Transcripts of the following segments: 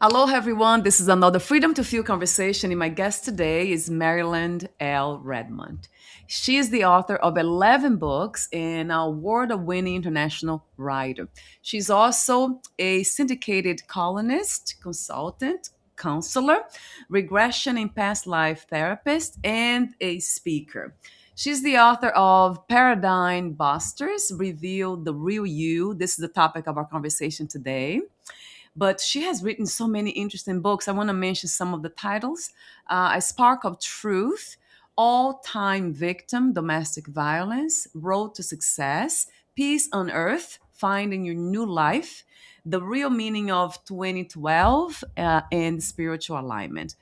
Aloha, everyone. This is another Freedom to Feel conversation. And my guest today is Marilyn L. Redmond. She is the author of 11 books and an award winning international writer. She's also a syndicated columnist, consultant, counselor, regression and past life therapist, and a speaker. She's the author of Paradigm Busters, Reveal the Real You. This is the topic of our conversation today, but she has written so many interesting books. I want to mention some of the titles: A Spark of Truth, All Time Victim, Domestic Violence, Road to Success, Peace on Earth, Finding Your New Life, The Real Meaning of 2012, and Spiritual Alignment.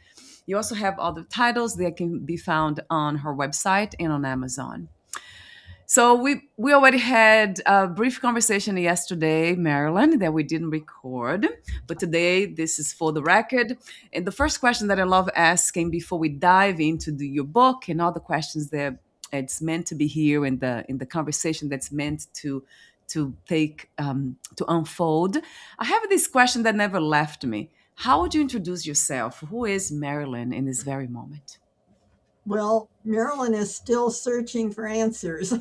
You also have other titles that can be found on her website and on Amazon. So we already had a brief conversation yesterday, Marilyn, that we didn't record, but today this is for the record. And the first question that I love asking before we dive into your book and all the questions that it's meant to be here in the conversation that's meant to take to unfold. I have this question that never left me. How would you introduce yourself? Who is Marilyn in this very moment? Well, Marilyn is still searching for answers.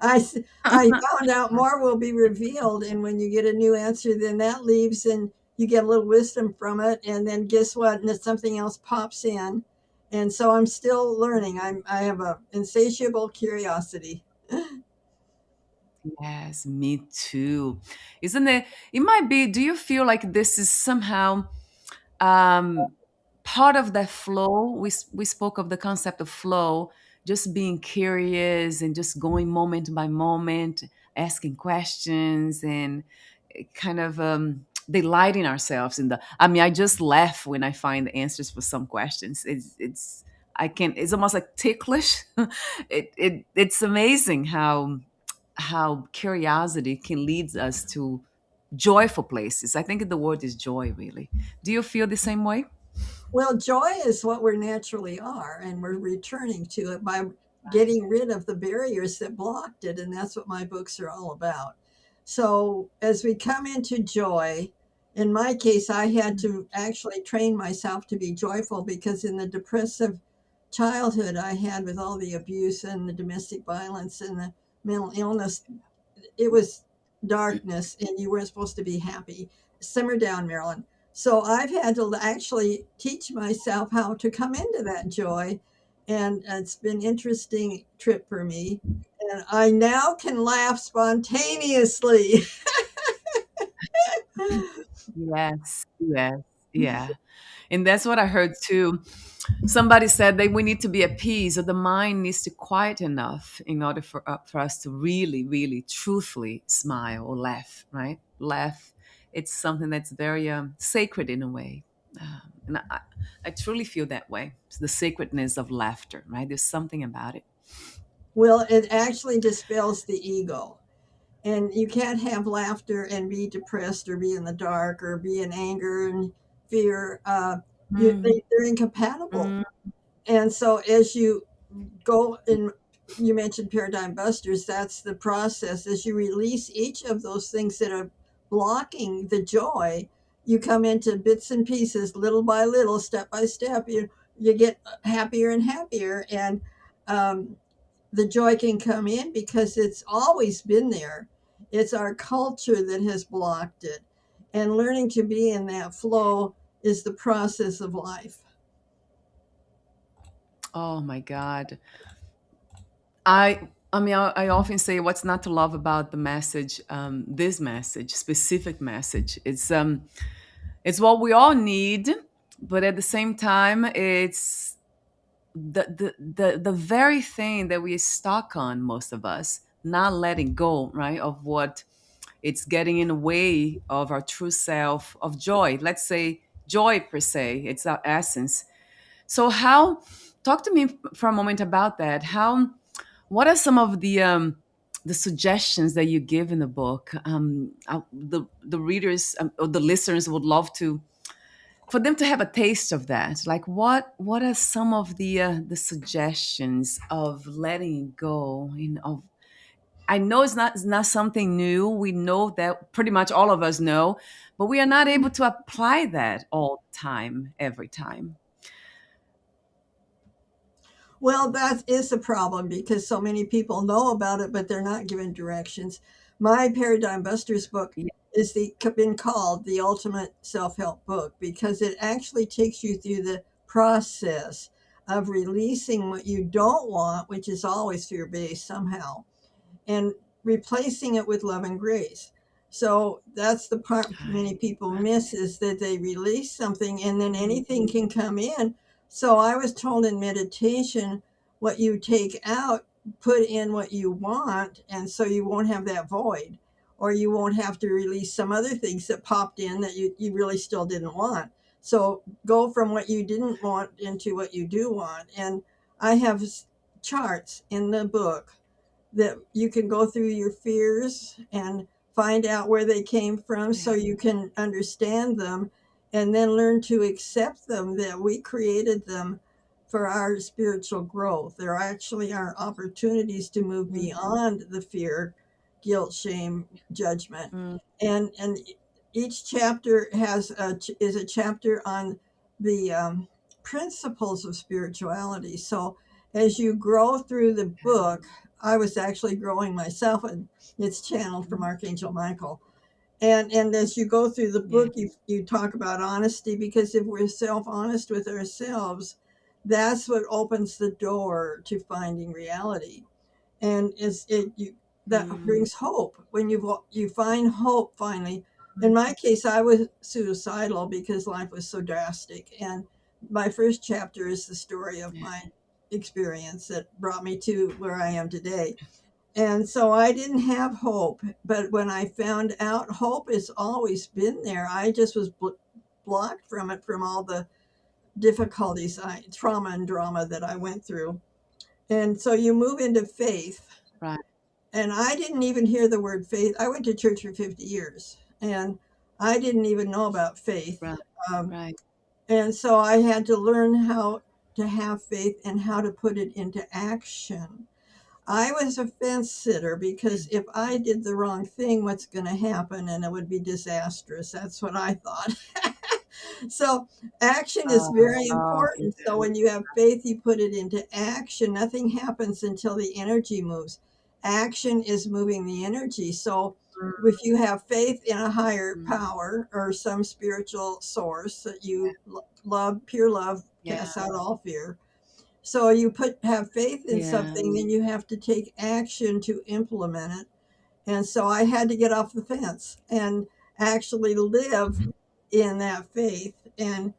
I found out more will be revealed, and when you get a new answer, then that leaves, and you get a little wisdom from it, and then guess what? And then something else pops in, and so I'm still learning. I have a insatiable curiosity. Yes, me too. Isn't it? It might be. Do you feel like this is somehow um, part of that flow? We spoke of the concept of flow, just being curious and just going moment by moment, asking questions and kind of delighting ourselves in the. I mean, I just laugh when I find the answers for some questions. It's I can. It's almost like ticklish. It's amazing how curiosity can lead us to joyful places. I think the word is joy, really. Do you feel the same way? Well, joy is what we naturally are, and we're returning to it by getting rid of the barriers that blocked it. And that's what my books are all about. So, as we come into joy, in my case, I had to actually train myself to be joyful because in the depressive childhood I had with all the abuse and the domestic violence and the mental illness, it was darkness and you weren't supposed to be happy. Simmer down, Marilyn. So I've had to actually teach myself how to come into that joy. And it's been an interesting trip for me. And I now can laugh spontaneously. Yes, yes, yeah. And that's what I heard too. Somebody said that we need to be at peace, or the mind needs to quiet enough in order for us to really, really, truthfully smile or laugh, right? Laugh. It's something that's very sacred in a way. And I truly feel that way. It's the sacredness of laughter, right? There's something about it. Well, it actually dispels the ego. And you can't have laughter and be depressed or be in the dark or be in anger and fear. Mm, They're incompatible. mm. And so as you go in, you mentioned paradigm busters, that's the process. As you release each of those things that are blocking the joy, you come into bits and pieces, little by little, step by step. You get happier and happier, and um, the joy can come in because it's always been there. It's our culture that has blocked it, and learning to be in that flow is the process of life. Oh my God. I often say what's not to love about the message, this message, specific message. It's what we all need, but at the same time, it's the very thing that we're stuck on, most of us, not letting go, right? Of what it's getting in the way of our true self, of joy. Let's say joy per se, it's our essence. So how talk to me for a moment about that. How what are some of the suggestions that you give in the book? The readers or the listeners would love to for them to have a taste of that. Like what are some of the suggestions of letting go? I know it's not something new. We know that, pretty much all of us know, but we are not able to apply that all the time, every time. Well, that is a problem because so many people know about it, but they're not given directions. My Paradigm Busters book Yeah. is been called the ultimate self-help book because it actually takes you through the process of releasing what you don't want, which is always fear-based somehow, and replacing it with love and grace. So that's the part many Right. people Right. miss, is that they release something and then Mm, anything can come in. So I was told in meditation, what you take out, put in what you want, and so you won't have that void, or you won't have to release some other things that popped in that you really still didn't want. So go from what you didn't want into what you do want. And I have charts in the book that you can go through your fears and find out where they came from so yeah. you can understand them and then learn to accept them, that we created them for our spiritual growth. There actually are opportunities to move Mm, beyond the fear, guilt, shame, judgment. mm, And each chapter is a chapter on the principles of spirituality. So as you grow through the yeah. book, I was actually growing myself, and it's channeled from Mm, Archangel Michael. And as you go through the yeah. book, you talk about honesty, because if we're self honest with ourselves, that's what opens the door to finding reality. And it's it you that Mm, brings hope when you find hope finally. In mm, my case, I was suicidal because life was so drastic, and my first chapter is the story of yeah. my experience that brought me to where I am today. And so I didn't have hope, but when I found out, hope has always been there. I just was blocked from it, from all the difficulties, trauma and drama that I went through. And so you move into faith, Right. and I didn't even hear the word faith. I went to church for 50 years, and I didn't even know about faith. Right. Um, Right. and so I had to learn how to have faith and how to put it into action. I was a fence sitter because if I did the wrong thing, what's going to happen? And it would be disastrous. That's what I thought. So action is very Oh, important. So yeah. when you have faith, you put it into action. Nothing happens until the energy moves. Action is moving the energy. So if you have faith in a higher Mm, power or some spiritual source that you love, pure love yeah. casts out all fear. So you have faith in Yeah. something, then you have to take action to implement it. And so I had to get off the fence and actually live in that faith. And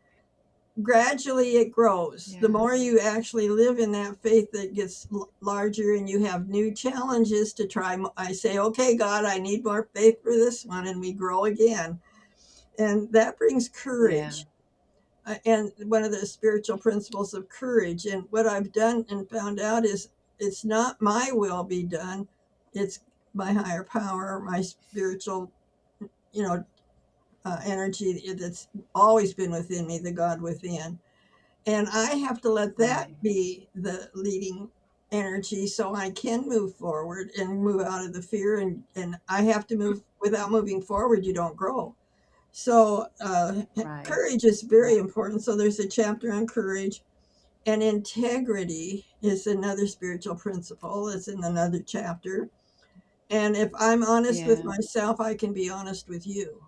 gradually it grows. The Yeah. more you actually live in that faith, that gets larger, and you have new challenges to try. I say, okay, God, I need more faith for this one. And we grow again. And that brings Yeah. courage, and one of the spiritual principles of courage. And what I've done and found out is, it's not my will be done, it's my higher power, my spiritual, you know, energy that's always been within me, the God within. And I have to let that Right. be the leading energy so I can move forward and move out of the fear. And I have to move. Without moving forward, you don't grow. So Right. courage is Right. very important. So there's a chapter on courage. And integrity is another spiritual principle. It's in another chapter. And if I'm honest with Yeah. myself, I can be honest with you.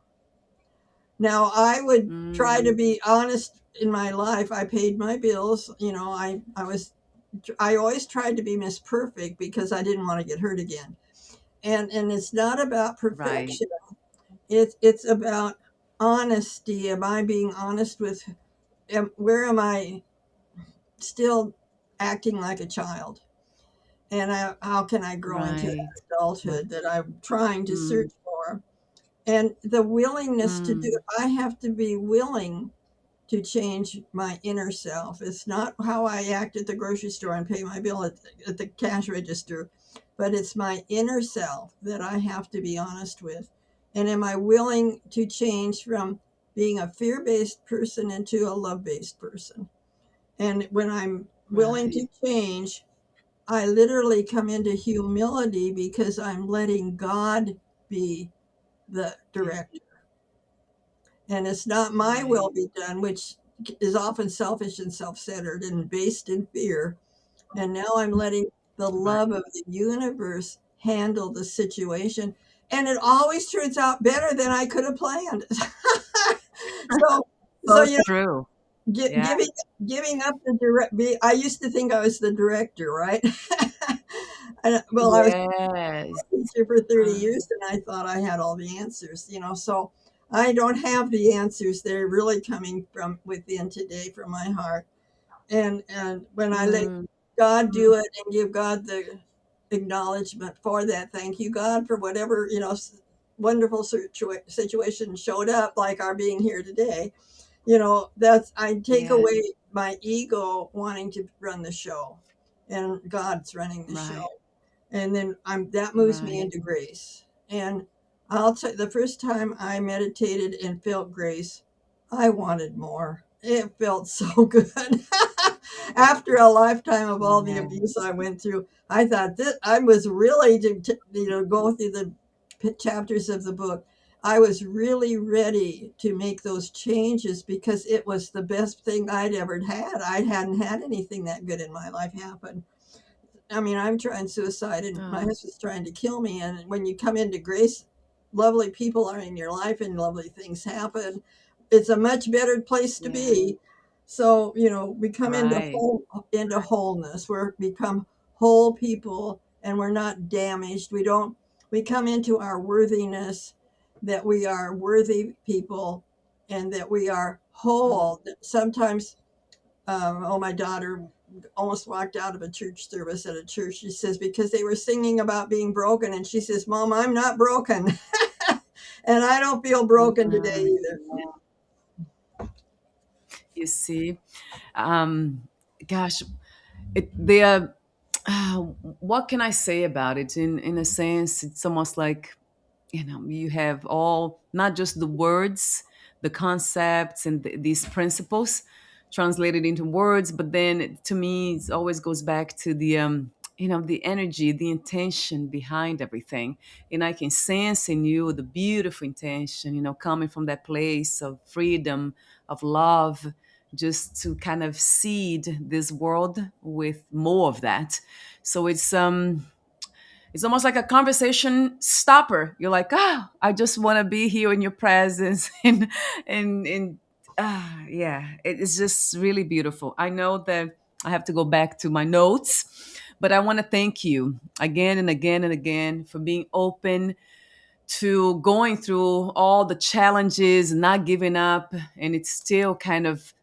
Now, I would try to Mm, be honest in my life. I paid my bills. I always tried to be Miss Perfect because I didn't want to get hurt again. And it's not about right. perfection. It's about honesty. Am I being honest with, where am I still acting like a child? And how can I grow into Right. that adulthood that I'm trying to Mm, search for? And the willingness to do mm, it, I have to be willing to change my inner self. It's not how I act at the grocery store and pay my bill at the cash register, but it's my inner self that I have to be honest with. And am I willing to change from being a fear based person into a love based person? And when I'm willing right. to change, I literally come into humility because I'm letting God be the Yeah. director. And it's not my will Right. be done, which is often selfish and self centered and based in fear. And now I'm letting the love Right. of the universe handle the situation. And it always turns out better than I could have planned. so, so, So you true. know, Yeah. giving up the I used to think I was the director, right? Well, I was Yes. teacher for 30 Uh, years and I thought I had all the answers, so I don't have the answers. They're really coming from within today, from my heart. And when I let mm, God mm, do it and give God the acknowledgement for that, thank you, God, for whatever, wonderful situation showed up, like our being here today. That's I take yeah. away my ego wanting to run the show, and God's running the show. Right. And then that moves me Right. into grace. And I'll tell the first time I meditated and felt grace, I wanted more. It felt so good. After a lifetime of all the Yeah. abuse I went through, I thought that I was really to go through the chapters of the book. I was really ready to make those changes because it was the best thing I'd ever had. I hadn't had anything that good in my life happen. I mean, I'm trying suicide and my Oh, husband's trying to kill me. And when you come into grace, lovely people are in your life and lovely things happen. It's a much better place to yeah. be. So, we come Right. into wholeness. We become whole people and we're not damaged. We come into our worthiness, that we are worthy people and that we are Mm. whole. Sometimes my daughter almost walked out of a church service at a church. She says, because they were singing about being broken. And she says, Mom, I'm not broken. And I don't feel broken today Mm. either. You see, um, gosh, they are. What can I say about it? In a sense, it's almost like you have all, not just the words, the concepts, and these principles translated into words, but then to me it always goes back to the energy, the intention behind everything. And I can sense in you the beautiful intention, coming from that place of freedom, of love, just to kind of seed this world with more of that. So it's almost like a conversation stopper. You're like, I just want to be here in your presence, and yeah, it's just really beautiful. I know that I have to go back to my notes, but I want to thank you again and again and again for being open to going through all the challenges, not giving up, and it's still kind of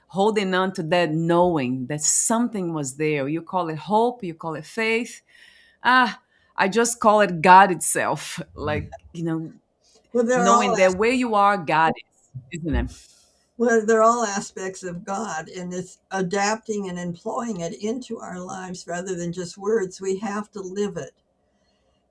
holding on to that knowing that something was there. You call it hope, you call it faith. Ah, I just call it God itself. Like, Well, they're knowing all that where you are, God is, isn't it? they're all aspects of God, and it's adapting and employing it into our lives rather than just words. We have to live it.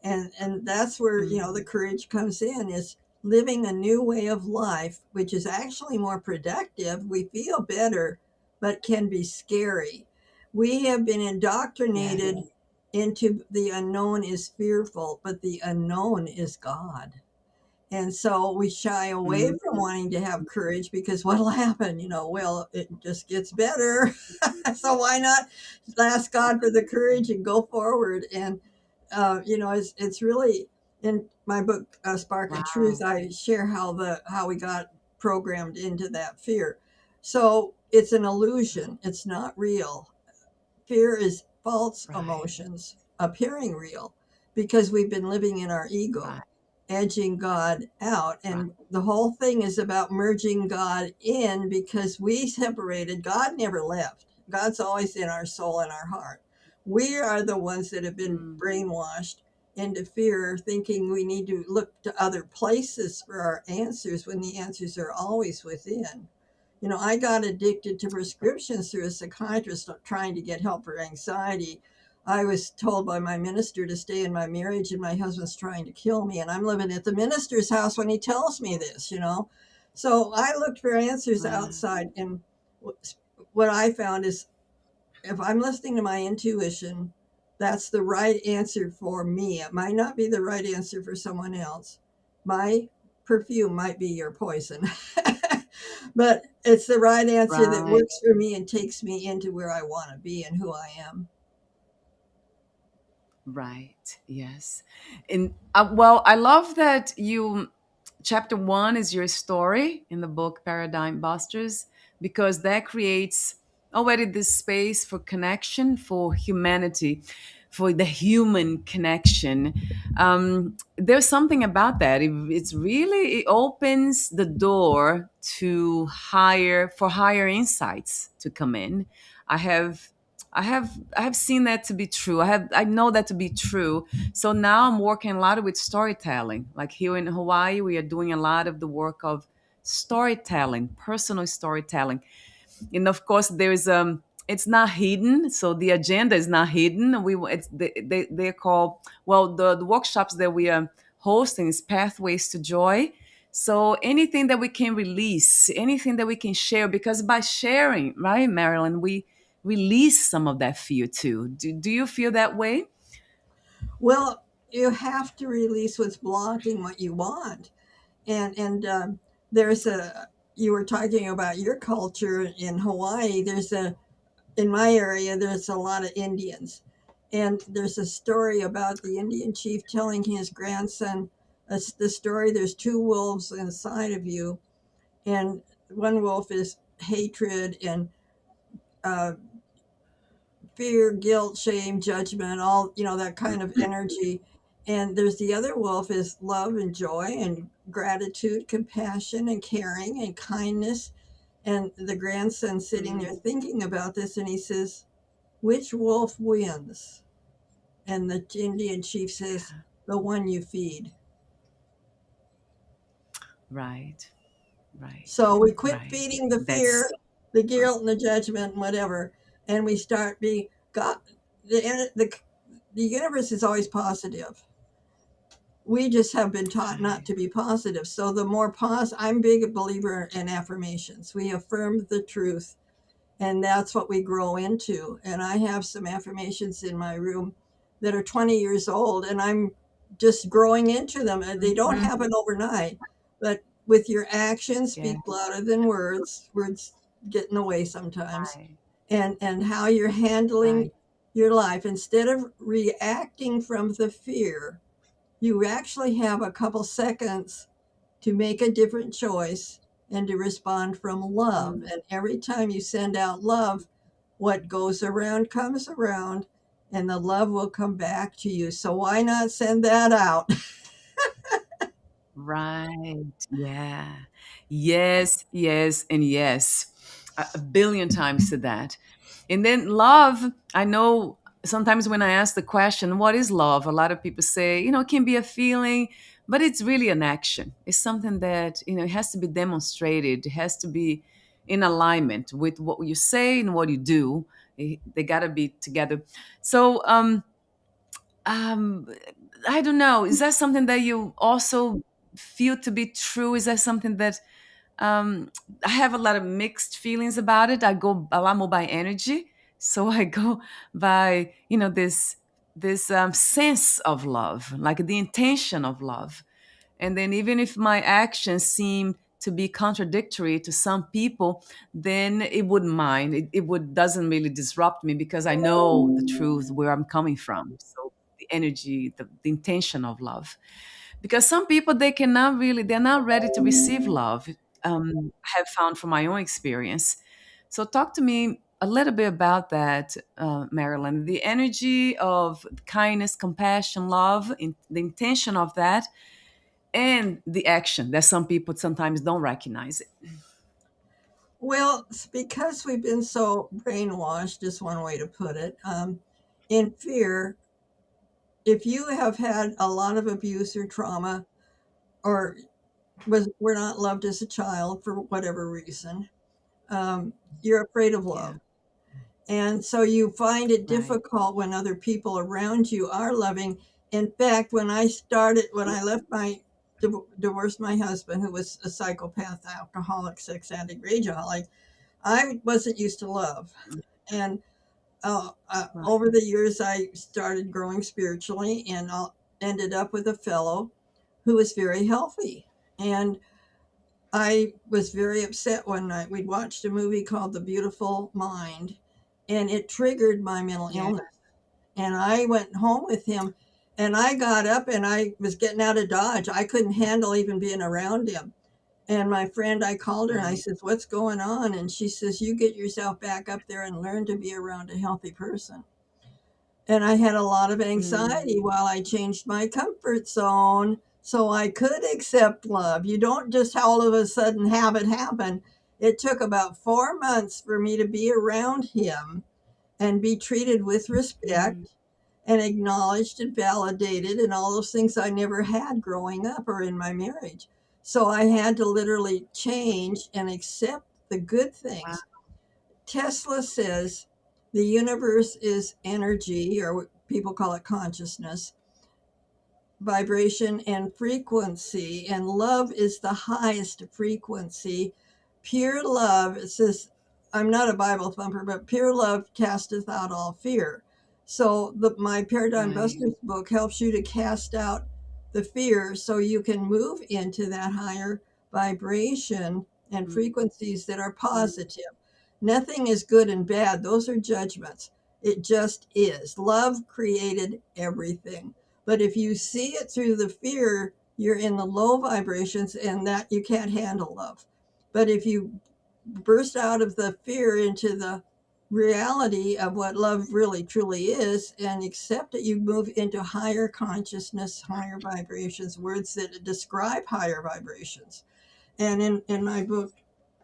And that's where Mm, the courage comes in, is living a new way of life, which is actually more productive. We feel better, but can be scary. We have been yeah. indoctrinated into the unknown is fearful, but the unknown is God. And so we shy away Mm, from wanting to have courage because what'll happen? Well, it just gets better. So why not ask God for the courage and go forward? And it's really, in my book, Spark of Truth, wow. I share how we got programmed into that fear. So it's an illusion. It's not real. Fear is false Right. emotions appearing real because we've been living in our Right. ego, edging God out. Right. And the whole thing is about merging God in, because we separated. God never left. God's always in our soul and our heart. We are the ones that have been Mm, brainwashed into fear, thinking we need to look to other places for our answers when the answers are always within. I got addicted to prescriptions through a psychiatrist trying to get help for anxiety. I was told by my minister to stay in my marriage, and my husband's trying to kill me. And I'm living at the minister's house when he tells me this. So I looked for answers wow. outside. And what I found is if I'm listening to my intuition, that's the right answer for me. It might not be the right answer for someone else. My perfume might be your poison, but it's the right answer that Right. works for me and takes me into where I want to be and who I am. Right. Yes. And well, I love that chapter one is your story in the book Paradigm Busters, because that creates already this space for connection, for humanity, for the human connection. There's something about that. It's really, it opens the door to higher insights to come in. I have I have seen that to be true. I know that to be true. So now I'm working a lot with storytelling. Like here in Hawaii, we are doing a lot of the work of storytelling, personal storytelling. And of course there's it's not hidden, so the agenda is not hidden. They're called, well, the workshops that we are hosting is pathways to joy. So anything that we can release, anything that we can share, because by sharing, right, Marilyn, we release some of that fear too. Do you feel that way? Well, you have to release what's blocking what you want. And there's a you were talking about your culture in Hawaii. There's a in my area there's a lot of Indians, and there's a story about the Indian chief telling his grandson the story. There's two wolves inside of you, and one wolf is hatred and uh, fear, guilt, shame, judgment, all, that kind of energy. And there's the other wolf is love and joy and gratitude, compassion and caring and kindness. And the grandson sitting there Mm, thinking about this, and he says, which wolf wins? And the Indian chief says, the one you feed. right, right, So we quit right. feeding the That's fear, the guilt, and the judgment, and whatever, and we start being God. The universe is always positive. We just have been taught not right. to be positive. So the more I'm big a believer in affirmations. We affirm the truth, and that's what we grow into. And I have some affirmations in my room that are 20 years old, and I'm just growing into them. And they don't Mhm. happen overnight, but with your actions Yeah, speak louder than words. Words get in the way sometimes. right, And how you're handling right. your life, instead of reacting from the fear, you actually have a couple seconds to make a different choice and to respond from love. Mm, And every time you send out love, what goes around comes around, and the love will come back to you. So why not send that out? right. Yeah. Yes, yes, and yes. A billion times to that. And then love, I know sometimes when I ask the question, what is love? A lot of people say, it can be a feeling, but it's really an action. It's something that, it has to be demonstrated. It has to be in alignment with what you say and what you do. They got to be together. So, um, I don't know. Is that something that you also feel to be true? Is that something that um, I have a lot of mixed feelings about it. I go a lot more by energy, so I go by this sense of love, like the intention of love. And then even if my actions seem to be contradictory to some people, then it wouldn't mind. It would doesn't really disrupt me because I know the truth where I'm coming from. So the energy, the intention of love, because some people they're not ready to receive love. I have found from my own experience. So talk to me a little bit about that, Marilyn, the energy of kindness, compassion, love, the intention of that, and the action that some people sometimes don't recognize it. Well, it's because we've been so brainwashed, is one way to put it. In fear, if you have had a lot of abuse or trauma, or were not loved as a child for whatever reason, you're afraid of Yeah, love. And so you find it right. difficult when other people around you are loving. In fact, when I left divorced my husband, who was a psychopath, alcoholic, sex addict, rageaholic, I wasn't used to love. And Right. over the years, I started growing spiritually and ended up with a fellow who was very healthy. And I was very upset one night. We'd watched a movie called The Beautiful Mind, and it triggered my mental Yeah. illness. And I went home with him, and I got up and I was getting out of Dodge. I couldn't handle even being around him. And my friend, I called her and I Right. says, "What's going on?" And she says, "You get yourself back up there and learn to be around a healthy person." And I had a lot of Mm. anxiety while I changed my comfort zone so I could accept love. You don't just all of a sudden have it happen. It took about 4 months for me to be around him and be treated with Mm. respect and acknowledged and validated and all those things I never had growing up or in my marriage. So I had to literally change and accept the good Wow. things. Tesla says the universe is energy, or what people call it consciousness, vibration, and frequency, and love is the highest frequency. Pure love, it says, I'm not a Bible thumper, but pure love casteth out all fear. So my Paradigm Right. Busters book helps you to cast out the fear so you can move into that higher vibration and Mm. frequencies that are Mm. positive. Nothing is good and bad, those are judgments. It just is. Love created everything. But if you see it through the fear, you're in the low vibrations and that you can't handle love. But if you burst out of the fear into the reality of what love really truly is and accept it, you move into higher consciousness, higher vibrations, words that describe higher vibrations. And in my book,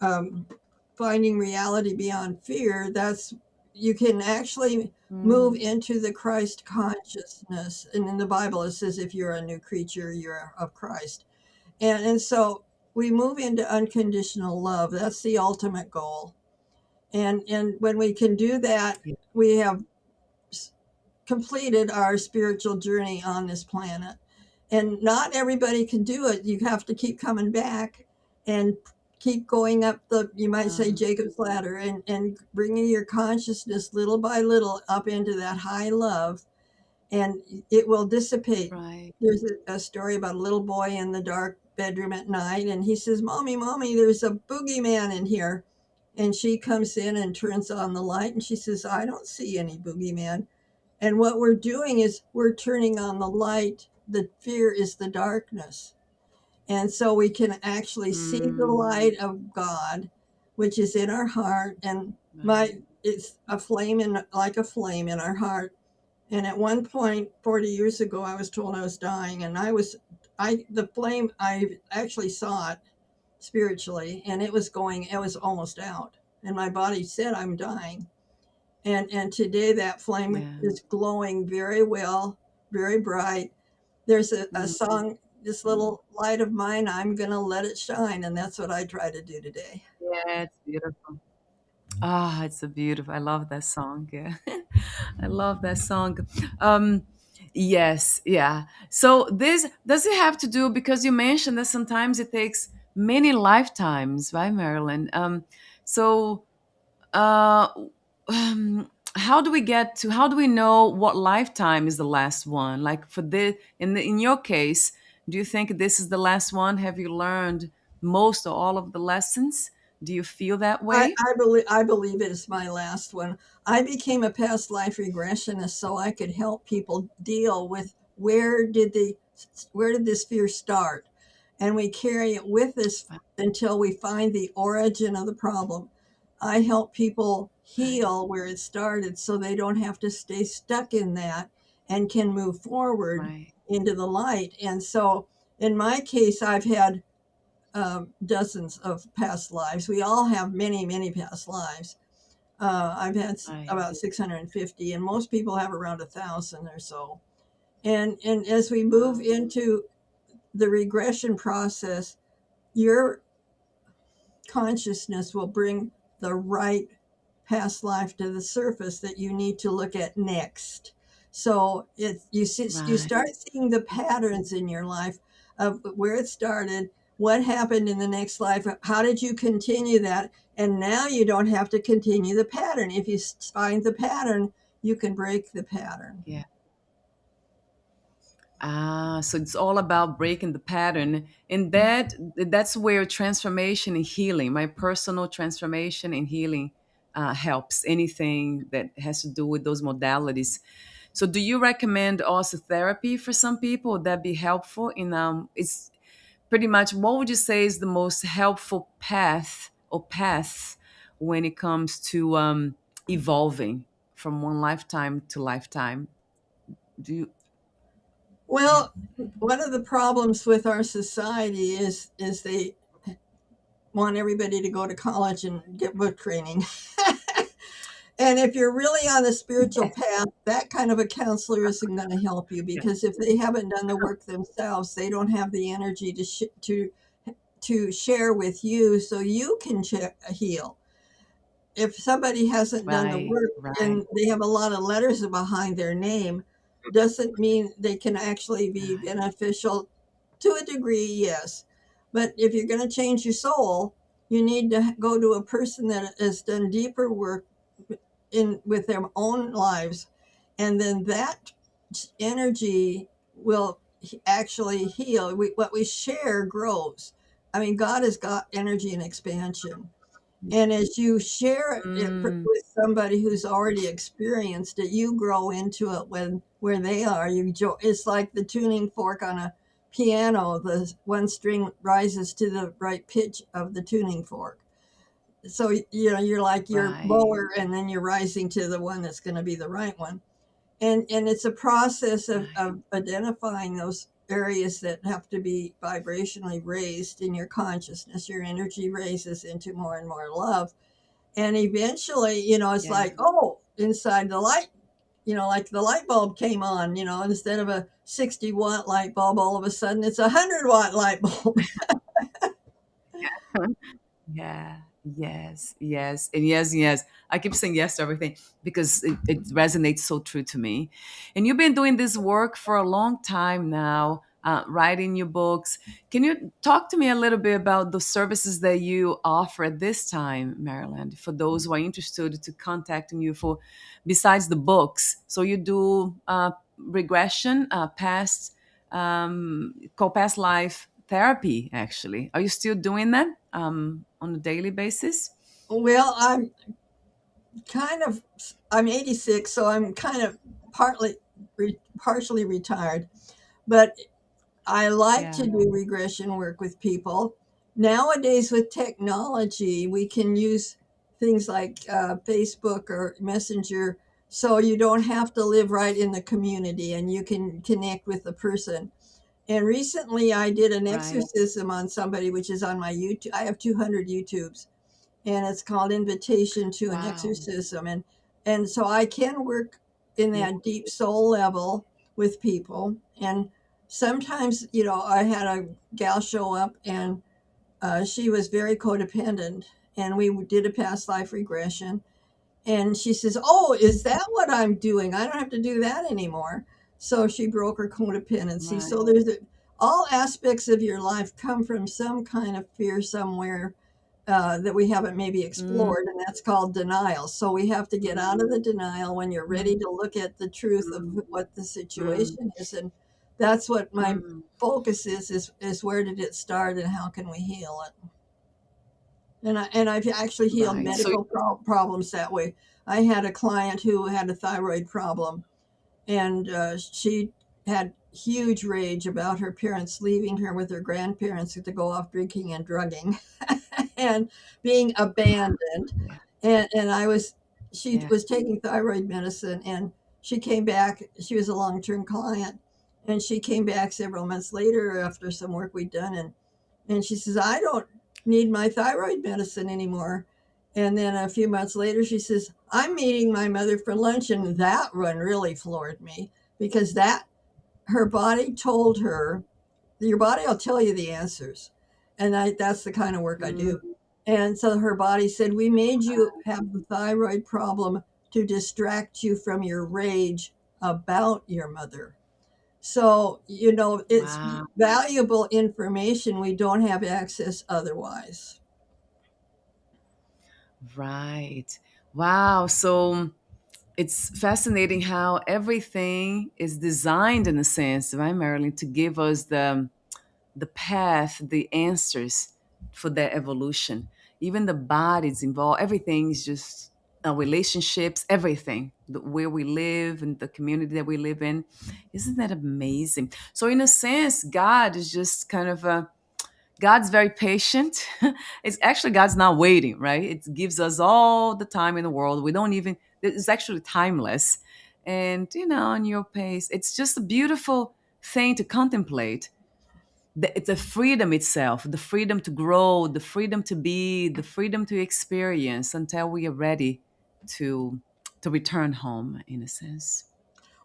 um, Finding Reality Beyond Fear, that's you can actually move Mm. into the Christ consciousness. And in the Bible, it says, if you're a new creature, you're of Christ. And so we move into unconditional love. That's the ultimate goal. And when we can do that, Yeah. we have completed our spiritual journey on this planet. And not everybody can do it. You have to keep coming back and keep going up the, you might say, Uh, Jacob's ladder, and bringing your consciousness little by little up into that high love, and it will dissipate. right. There's a story about a little boy in the dark bedroom at night, and he says, "Mommy, Mommy, there's a boogeyman in here." And she comes in and turns on the light, and she says, "I don't see any boogeyman." And what we're doing is we're turning on the light. The fear is the darkness. And so we can actually see the Mm. light of God, which is in our heart. And Right. it's a flame in, like a flame in our heart. And at one point, 40 years ago, I was told I was dying. And the flame, I actually saw it spiritually, and it was almost out. And my body said, I'm dying. And today that flame Yeah. is glowing very well, very bright. There's a Mm. song, "This Mm. little light of mine, I'm gonna let it shine," and that's what I try to do today. Yeah, it's beautiful. Ah, it's a beautiful. I love that song. Yeah. I love that song. Um, yes, yeah. So this does it have to do because you mentioned that sometimes it takes many lifetimes, right, Marilyn? So uh, how do we get to? How do we know what lifetime is the last one? Like for the in your case, do you think this is the last one? Have you learned most or all of the lessons? Do you feel that way? I believe it is my last one. I became a past life regressionist so I could help people deal with where did this fear start, and we carry it with us until we find the origin of the problem. I help people Right, heal where it started so they don't have to stay stuck in that and can move forward right, into the light. And so in my case, I've had dozens of past lives. We all have many, many past lives. I've had right, about 650, and most people have around 1,000 or so. And as we move wow, into the regression process, your consciousness will bring the right past life to the surface that you need to look at next. So you right, start seeing the patterns in your life of where it started, what happened in the next life, how did you continue that, and now you don't have to continue the pattern. If you find the pattern, you can break the pattern. Yeah. So it's all about breaking the pattern, and that's where transformation and healing, my personal transformation and healing, helps. Anything that has to do with those modalities. So, do you recommend also therapy for some people? Would that be helpful? In it's pretty much, what would you say is the most helpful path or paths when it comes to evolving from one lifetime to lifetime? Do you? Yeah. Well, one of the problems with our society is they want everybody to go to college and get book training. And if you're really on the spiritual path, that kind of a counselor isn't going to help you, Yeah. because if they haven't done the work themselves, they don't have the energy to share with you so you can heal. If somebody hasn't done the Right. work Right. and they have a lot of letters behind their name, doesn't mean they can actually be Right. beneficial. To a degree, yes. But if you're going to change your soul, you need to go to a person that has done deeper work in with their own lives, and then that energy will actually heal. What we share grows. I mean, God has got energy and expansion, and as you share it Mm, with somebody who's already experienced it, you grow into it. When where they are, it's like the tuning fork on a piano. The one string rises to the right pitch of the tuning fork. So you're like your right. lower, and then you're rising to the one that's going to be the right one. And it's a process Right. of identifying those areas that have to be vibrationally raised in your consciousness. Your energy raises into more and more love, and eventually, it's Yeah. like, oh, inside the light, like the light bulb came on. Instead of a 60-watt light bulb, all of a sudden it's a 100-watt light bulb. Yeah, yes, yes, and yes, yes. I keep saying yes to everything because it resonates so true to me. And you've been doing this work for a long time now, writing your books. Can you talk to me a little bit about the services that you offer at this time, Maryland, for those who are interested to contacting you for, besides the books? So you do regression, called past life therapy, actually. Are you still doing that on a daily basis? Well, kind of I'm 86, so I'm kind of partially retired, but I like to Yeah. do regression work with people. Nowadays, with technology, we can use things like Facebook or Messenger, so you don't have to live right in the community and you can connect with the person. And recently, I did an Right. exorcism on somebody, which is on my YouTube. I have 200 YouTubes, and it's called Invitation to an Wow. Exorcism. And so I can work in Yeah. that deep soul level with people. And sometimes, I had a gal show up, and she was very codependent, and we did a past life regression. And she says, "Oh, is that what I'm doing? I don't have to do that anymore." So she broke her codependency. Right. So all aspects of your life come from some kind of fear somewhere that we haven't maybe Mm, explored, and that's called denial. So we have to get out of the denial when you're ready mm, to look at the truth of mm, what the mm, situation is, and that's what my mm. focus is where did it start and how can we heal it? And I've actually healed Right. So, medical problems that way. I had a client who had a thyroid problem, and she had huge rage about her parents leaving her with her grandparents to go off drinking and drugging and being abandoned. yeah, She yeah, was taking thyroid medicine, and she came back. She was a long-term client, and she came back several months later after some work we'd done, and she says, "I don't need my thyroid medicine anymore." And then a few months later, she says, "I'm meeting my mother for lunch." And that one really floored me, because her body told her, your body will tell you the answers. And that's the kind of work I mm, do. And so her body said, "We made you have the thyroid problem to distract you from your rage about your mother." So, you know, it's Wow. valuable information we don't have access otherwise. Right. Wow. So it's fascinating how everything is designed in a sense, right, Marilyn, to give us the path, the answers for that evolution. Even the body's involved. Everything's just relationships, everything, where we live and the community that we live in. Isn't that amazing? So, in a sense, God is just kind of a God's very patient. It's actually God's not waiting, right? It gives us all the time in the world. We don't even, it's actually timeless. And, on your pace, it's just a beautiful thing to contemplate. It's a freedom itself, the freedom to grow, the freedom to be, the freedom to experience until we are ready to to return home, in a sense.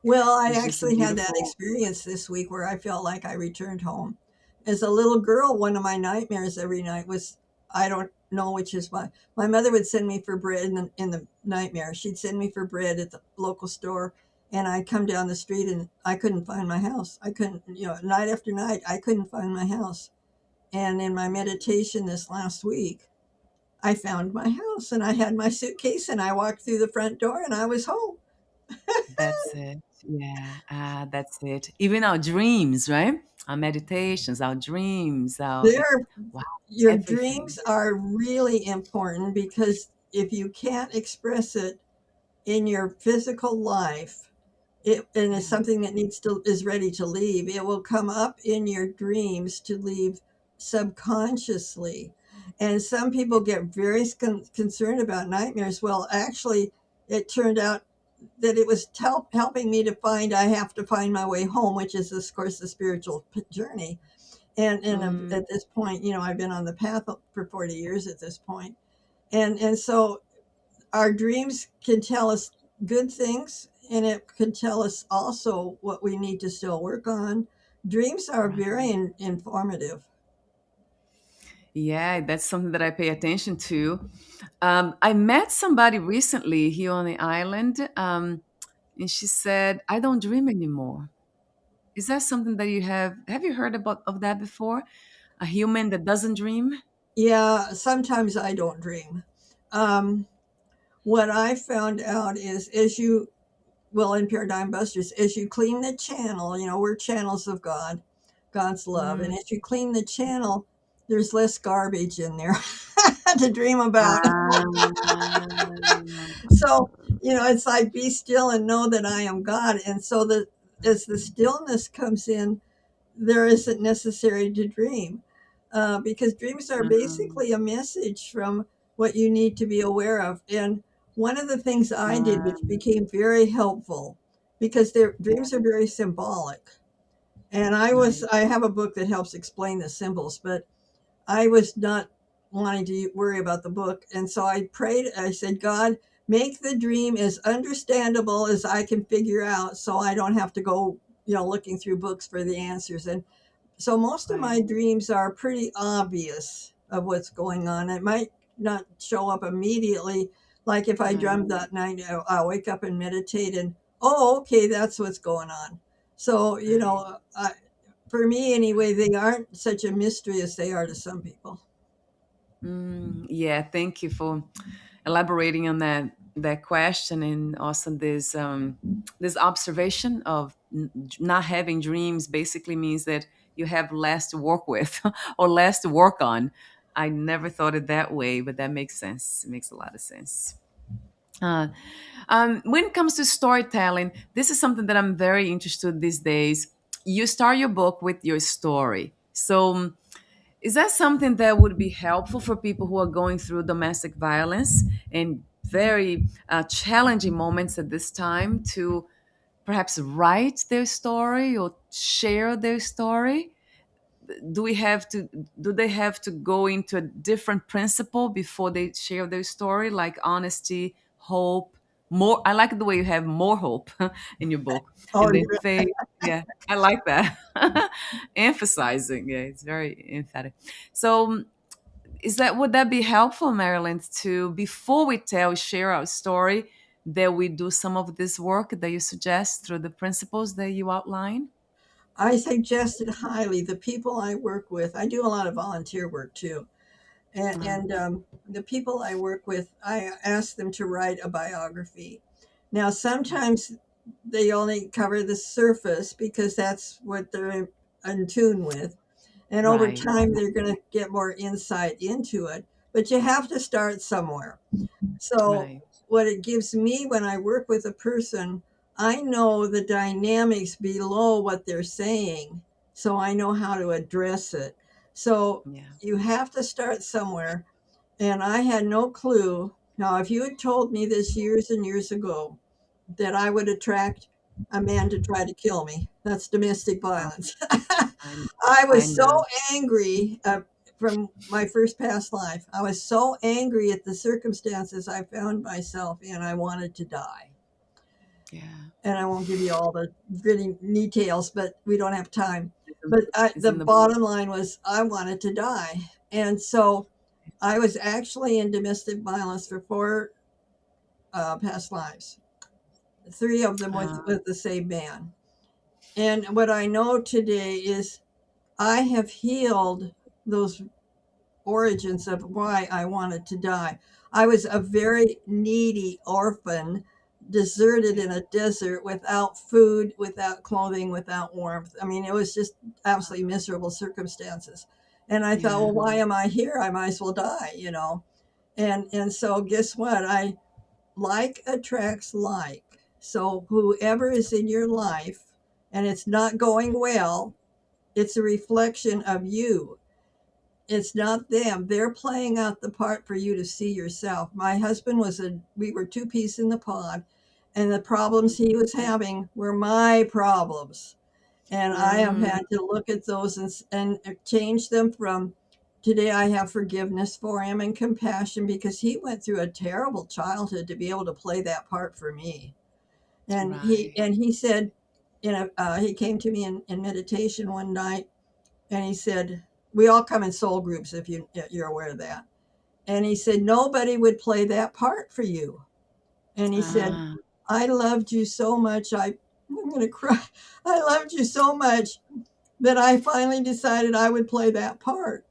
Well, I It's just a actually had that beautiful. experience this week where I felt like I returned home. As a little girl, one of my nightmares every night was, I don't know which is why. My mother would send me for bread in the nightmare. She'd send me for bread at the local store, and I'd come down the street and I couldn't find my house. I couldn't, night after night, I couldn't find my house. And in my meditation this last week, I found my house and I had my suitcase and I walked through the front door and I was home. That's it. Yeah, that's it. Even our dreams, right? Our meditations, our dreams, our There wow, Your everything. dreams are really important because if you can't express it in your physical life, and it's Yeah, something that is ready to leave, it will come up in your dreams to leave subconsciously. And some people get very concerned about nightmares. Well, actually, it turned out that it was helping me to find, I have to find my way home, which is, of course, the spiritual journey. And mm, at this point, I've been on the path for 40 years at this point. And so our dreams can tell us good things, and it can tell us also what we need to still work on. Dreams are very right. informative. Yeah, that's something that I pay attention to. I met somebody recently here on the island, and she said, "I don't dream anymore." Is that something that you have you heard about of that before? A human that doesn't dream? Yeah, sometimes I don't dream. um, what I found out is, as you well, in Paradigm Busters, as you clean the channel, we're channels of God's love, Mm, and as you clean the channel, there's less garbage in there to dream about. ah, So, it's like, be still and know that I am God. And so that as the stillness comes in, there isn't necessary to dream, because dreams are um, basically a message from what you need to be aware of. And one of the things I did, which um, became very helpful, because their yeah, dreams are very symbolic. And right. I have a book that helps explain the symbols, but I was not wanting to worry about the book. And so I prayed, I said, God, make the dream as understandable as I can figure out so I don't have to go, looking through books for the answers. And so most of Right. my dreams are pretty obvious of what's going on. It might not show up immediately. Like if I dreamed Um, that night, I'll wake up and meditate and, oh, okay, that's what's going on. So, right. for me anyway, they aren't such a mystery as they are to some people. Yeah, thank you for elaborating on that question and also this observation of not having dreams basically means that you have less to work with or less to work on. I never thought it that way, but that makes sense. It makes a lot of sense. Uh, when it comes to storytelling, this is something that I'm very interested these days. You start your book with your story. So, is that something that would be helpful for people who are going through domestic violence and very challenging moments at this time to perhaps write their story or share their story? Do we have to do they have to go into a different principle before they share their story, like honesty, hope, more? I like the way you have more hope in your book, Oh, and then faith. Yeah, I like that. Emphasizing, yeah, it's very emphatic. So is that would that be helpful, Marilyn, to before we share our story, that we do some of this work that you suggest through the principles that you outline? I suggest it highly. The people I work with, I do a lot of volunteer work too. Wow. And the people I work with, I ask them to write a biography. Now, sometimes they only cover the surface because that's what they're in tune with. And over Right. time, they're going to get more insight into it. But you have to start somewhere. So, Right. what it gives me when I work with a person, I know the dynamics below what they're saying. So, I know how to address it. So, Yeah. you have to start somewhere. And I had no clue. Now, if you had told me this years and years ago that I would attract a man to try to kill me, that's domestic Oh, violence. I I I was so know. angry from my first past life. I was so angry at the circumstances I found myself in. I wanted to die. Yeah. And I won't give you all the gritty details, but we don't have time. It's But it's the in the book. bottom line was I wanted to die. And so I was actually in domestic violence for four past lives, three of them Uh, with the same man. And what I know today is I have healed those origins of why I wanted to die. I was a very needy orphan, deserted yeah. in a desert without food, without clothing, without warmth. I mean, it was just absolutely miserable circumstances. And I thought, Yeah. well, why am I here? I might as well die, you know. And so guess what? I like attracts like. So whoever is in your life and it's not going well, it's a reflection of you. It's not them. They're playing out the part for you to see yourself. My husband we were two peas in the pod, and the problems he was having were my problems. And I have Mm, had to look at those and change them from today I have forgiveness for him and compassion because he went through a terrible childhood to be able to play that part for me. right. And he said, he came to me in meditation one night and he said, we all come in soul groups if you're aware of that. And he said, nobody would play that part for you. And he said, Ah. I loved you so much. I'm going to cry. I loved you so much that I finally decided I would play that part.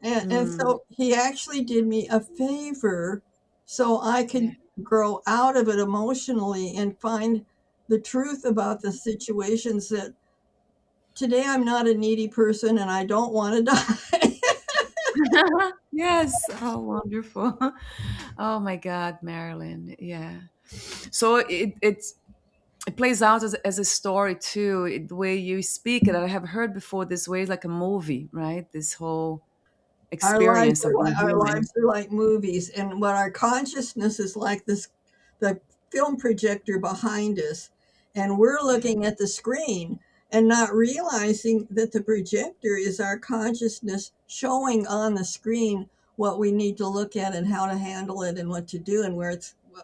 And Mm, so he actually did me a favor so I yeah. could grow out of it emotionally and find the truth about the situations that today I'm not a needy person and I don't want to die. Yes. Oh, wonderful. Oh my God, Marilyn. Yeah. So it plays out as a story too. The way you speak it, I have heard before. This way is like a movie, right? This whole experience of being Our human. lives are like movies, and what our consciousness is like this, the film projector behind us, and we're Yeah. looking at the screen and not realizing that the projector is our consciousness showing on the screen what we need to look at and how to handle it and what to do and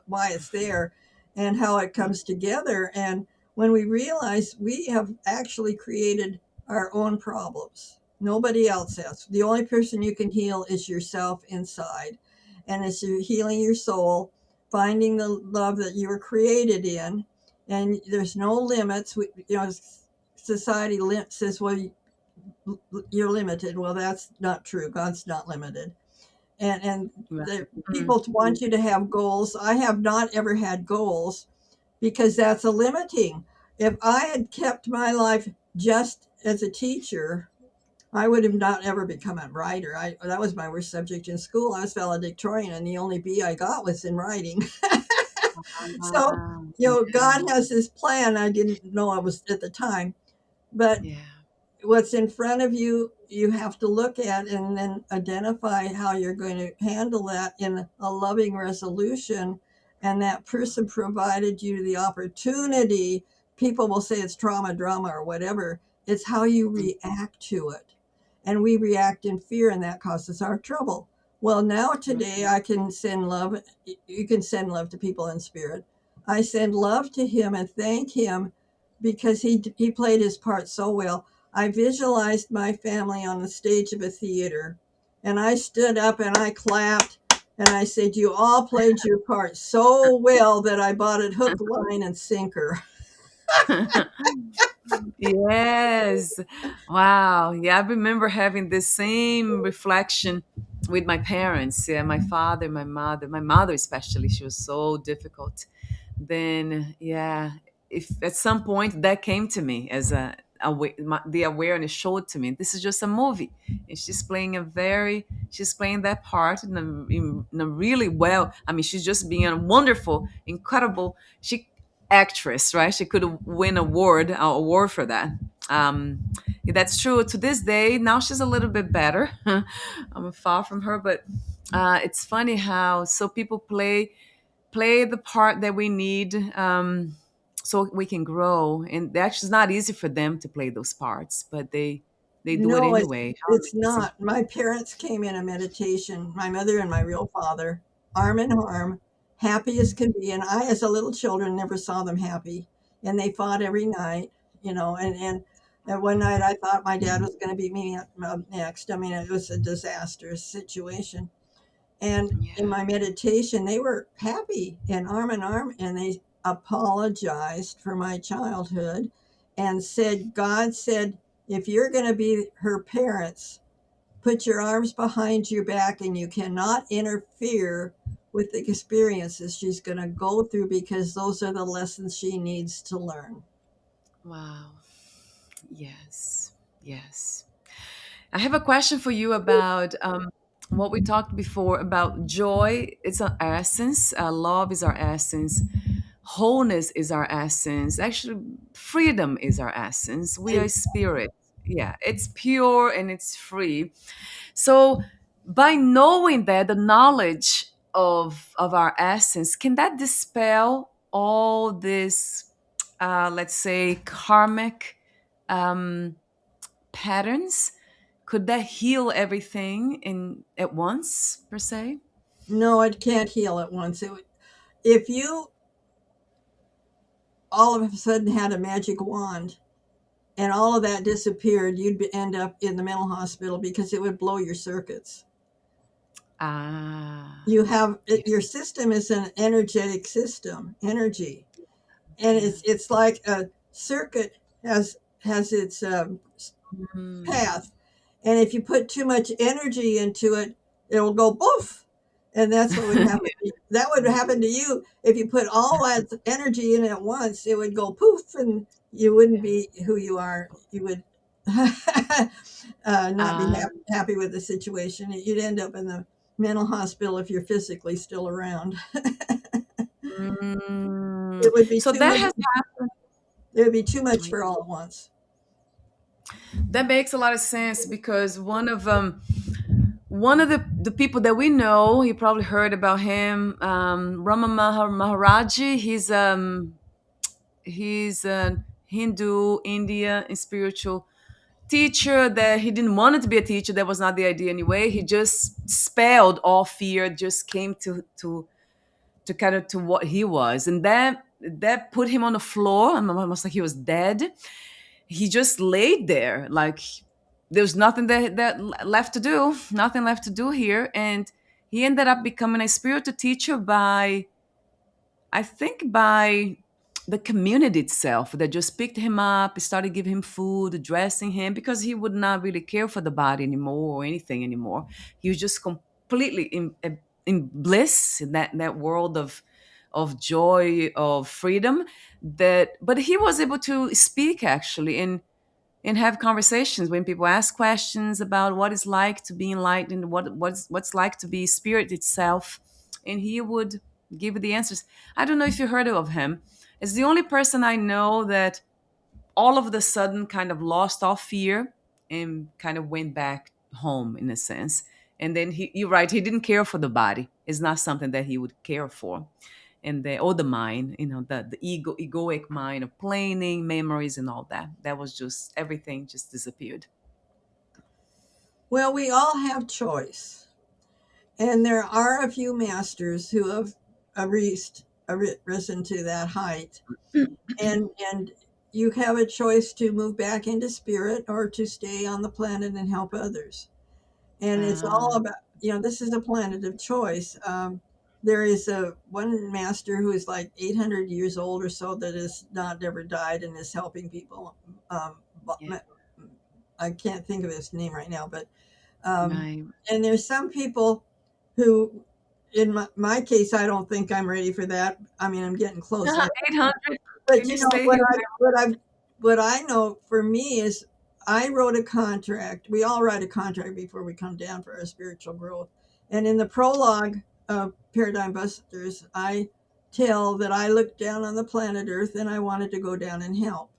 why it's there and how it comes together. And when we realize we have actually created our own problems, nobody else has. The only person you can heal is yourself inside. And it's you healing your soul, finding the love that you were created in. And there's no limits. Society says, well, you're limited. Well, that's not true. God's not limited. And Right. the Mm, people want you to have goals. I have not ever had goals because that's a limiting. If I had kept my life just as a teacher, I would have not ever become a writer. That was my worst subject in school. I was valedictorian, and the only B I got was in writing. So, God yeah. has His plan. I didn't know I was at the time, but Yeah. what's in front of you, you have to look at and then identify how you're going to handle that in a loving resolution. And that person provided you the opportunity. People will say it's trauma, drama, or whatever. It's how you Mm, react to it. And we react in fear, and that causes our trouble. Well, now today right. I can send love. You can send love to people in spirit. I send love to him and thank him because he played his part so well. I visualized my family on the stage of a theater, and I stood up and I clapped and I said, you all played your part so well that I bought it hook, line, and sinker. Yes. Wow. Yeah, I remember having this same reflection with my parents. Yeah, my father, my mother especially. She was so difficult. Then, yeah, if at some point that came to me as the awareness showed to me, this is just a movie, and she's playing that part in a really well. I mean, she's just being a wonderful, incredible. She actress, right? She could win award for that. That's true. To this day, now she's a little bit better. I'm far from her, but it's funny how so people play the part that we need, so we can grow. And actually, it's not easy for them to play those parts, but they do it No, anyway. How it's amazing! not. My parents came in a meditation, my mother and my real father, arm in arm, happy as can be. And I, as a little children, never saw them happy. And they fought every night, and one night I thought my dad was going to beat me up next. I mean, it was a disastrous situation. And in Yeah. my meditation, they were happy and arm in arm, and they apologized for my childhood and said, God said, if you're going to be her parents, put your arms behind your back and you cannot interfere with the experiences she's going to go through because those are the lessons she needs to learn. Wow. Yes. Yes. I have a question for you about what we talked before about joy. It's our essence. Love is our essence. Wholeness is our essence. Actually, freedom is our essence. We are spirit. Yeah, it's pure and it's free. So, by knowing that, the knowledge of our essence, can that dispel all this, let's say, karmic um, patterns? Could that heal everything in at once, per se? No, it can't heal at once. If you all of a sudden had a magic wand and all of that disappeared, end up in the mental hospital because it would blow your circuits. Ah, You have yeah, your system is an energetic system, energy, and yeah. it's like a circuit has its Mm, path, and if you put too much energy into it, it will go poof, and that's what would happen. That would happen to you if you put all that energy in at once. It would go poof, and you wouldn't yeah. be who you are. You would not be Ah, happy with the situation. You'd end up in the mental hospital if you're physically still around. It would be so too that much. has happened. It would be too much for all at once. That makes a lot of sense because one of the people that we know, you probably heard about him, Maharaji. He's a Hindu, India, and spiritual teacher that he didn't want it to be a teacher. That was not the idea anyway. He just spelled all fear, just came to kind of to what he was, and that put him on the floor, and almost like he was dead. He just laid there, like there's nothing that left to do, nothing left to do here, and he ended up becoming a spiritual teacher by, I think, by the community itself that just picked him up, started giving him food, dressing him, because he would not really care for the body anymore or anything anymore. He was just completely in bliss in that world of joy, of freedom. That, but he was able to speak actually and have conversations when people ask questions about what it's like to be enlightened, what's like to be spirit itself, and he would give the answers. I don't know if you heard of him. It's the only person I know that all of the sudden kind of lost all fear and kind of went back home in a sense. And then you're right, he didn't care for the body. It's not something that he would care for. And the or the mind, the egoic mind of planning, memories, and all that. That was just everything just disappeared. Well, we all have choice, and there are a few masters who have risen to that height, and you have a choice to move back into spirit or to stay on the planet and help others. And it's all Ah, about, this is a planet of choice. there is a one master who is like 800 years old or so that has not ever died and is helping people. But Yeah. I can't think of his name right now, but um, Right. and there's some people who, in my case, I don't think I'm ready for that. I mean, I'm getting close. 800. But Can you you know stay here? what I know for me is I wrote a contract. We all write a contract before we come down for our spiritual growth. And in the prologue of Paradigm Busters, I tell that I looked down on the planet Earth and I wanted to go down and help.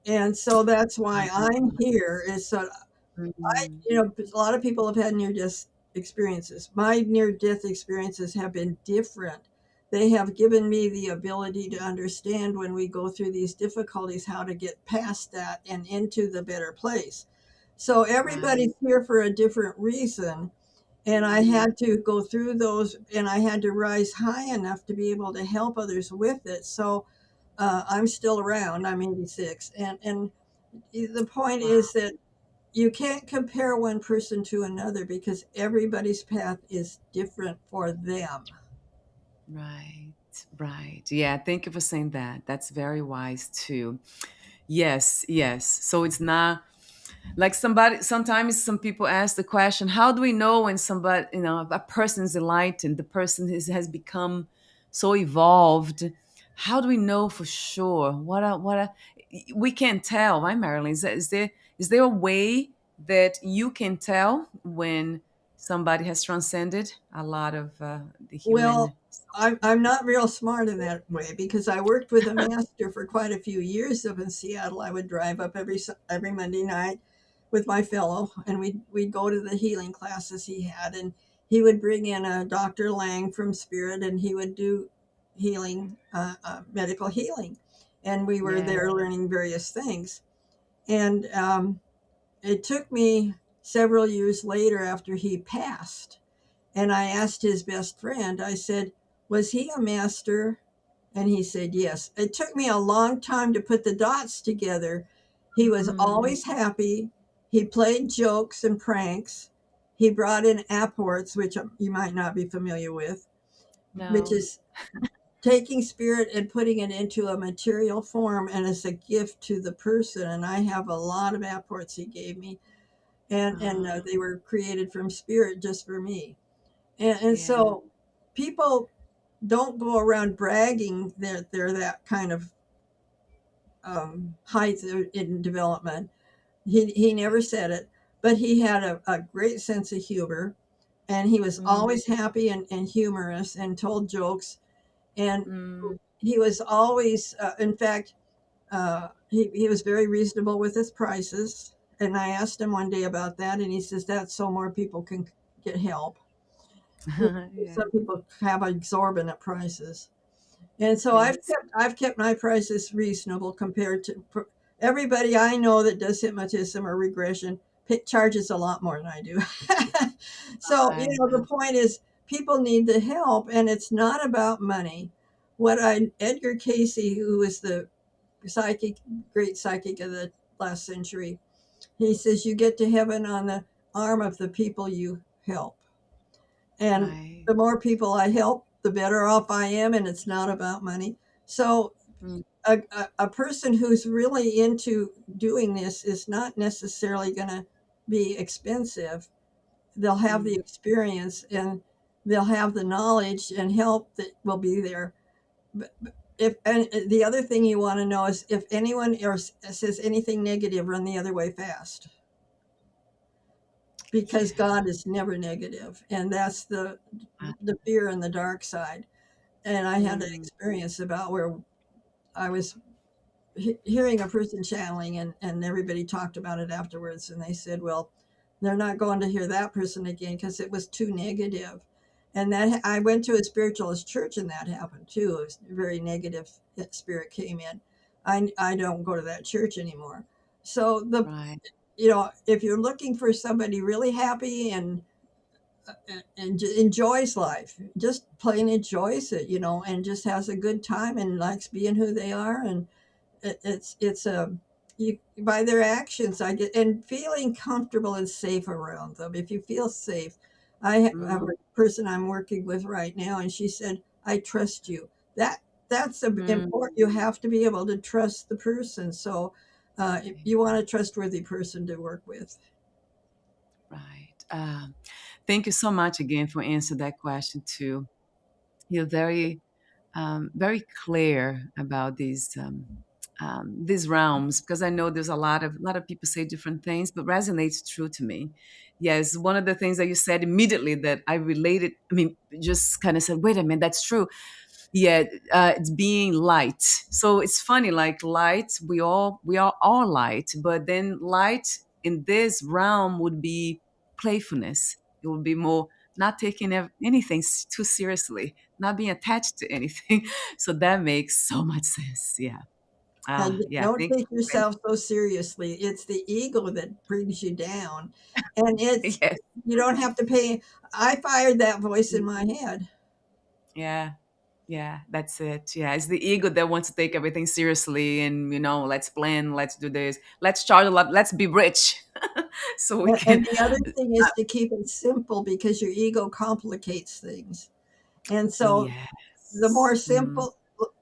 And so that's why I'm here is so Mhm. a lot of people have had near death experiences. My near death experiences have been different. They have given me the ability to understand when we go through these difficulties how to get past that and into the better place. So Right. everybody's here for a different reason. And I Mhm. had to go through those and I had to rise high enough to be able to help others with it. So I'm still around. I'm 86. And the point Wow. is that you can't compare one person to another because everybody's path is different for them. Right. Right. Yeah. Thank you for saying that. That's very wise too. Yes. Yes. So it's not like somebody, sometimes some people ask the question, how do we know when somebody, a person's enlightened, the person has become so evolved? How do we know for sure? We can't tell, right, Marilyn? Is there a way that you can tell when somebody has transcended a lot of the human? Well, I'm not real smart in that way because I worked with a master for quite a few years up in Seattle. I would drive up every Monday night with my fellow, and we'd go to the healing classes he had, and he would bring in a Dr. Lang from Spirit, and he would do healing, medical healing, and we were Yeah. there learning various things. And it took me several years later after he passed, and I asked his best friend, I said, was he a master? And he said, yes. It took me a long time to put the dots together. He was Mm, always happy. He played jokes and pranks. He brought in apports, which you might not be familiar with, which no. is taking spirit and putting it into a material form and as a gift to the person. And I have a lot of apports he gave me, and Uh, they were created from spirit just for me. And yeah. so people don't go around bragging that they're that kind of height in development. He never said it, but he had a great sense of humor, and he was Mm, always happy and humorous and told jokes. And mm, he was always, in fact, he was very reasonable with his prices. And I asked him one day about that, and he says that's so more people can get help. yeah. Some people have exorbitant prices. And so Yes. I've kept my prices reasonable compared to everybody I know that does hypnotism or regression charges a lot more than I do. So, Right. the point is people need the help and it's not about money. Edgar Casey, who was the psychic, great psychic of the last century, he says you get to heaven on the arm of the people you help. And Right. the more people I help, the better off I am. And it's not about money. So Mm, a person who's really into doing this is not necessarily going to be expensive. They'll have the mm, experience and they'll have the knowledge and help that will be there. But if and the other thing you want to know is if anyone says anything negative, run the other way fast because yeah. God is never negative, and that's the fear and the dark side. And I had an Mm, experience about where I was hearing a person channeling and everybody talked about it afterwards and they said, well, they're not going to hear that person again because it was too negative. And that I went to a spiritualist church and that happened too. It was very negative spirit came in. I don't go to that church anymore. So right. if you're looking for somebody really happy and enjoys life, just plain enjoys it, and just has a good time and likes being who they are, and it's a you by their actions I get and feeling comfortable and safe around them. If you feel safe, have Mm, a person I'm working with right now, and she said, "I trust you." That mm, important. You have to be able to trust the person. So, you want a trustworthy person to work with. right. Thank you so much again for answering that question too. You're very clear about these realms, because I know there's a lot of people say different things, but resonates true to me. Yes, one of the things that you said immediately that I related. I mean, just kind of said, "Wait a minute, that's true." Yeah, it's being light. So it's funny, like light. We are all light, but then light in this realm would be playfulness. It would be more not taking anything too seriously, not being attached to anything. So that makes so much sense. Yeah. And Yeah. don't Thank take yourself so seriously. It's the ego that brings you down. And you. it's Yes. you don't have to pay. I fired that voice in my head. Yeah. Yeah, that's it. Yeah, it's the ego that wants to take everything seriously, and let's plan, let's do this, let's charge a lot, let's be rich, so we And can. the other thing is to keep it simple because your ego complicates things. And so the more Yes. simple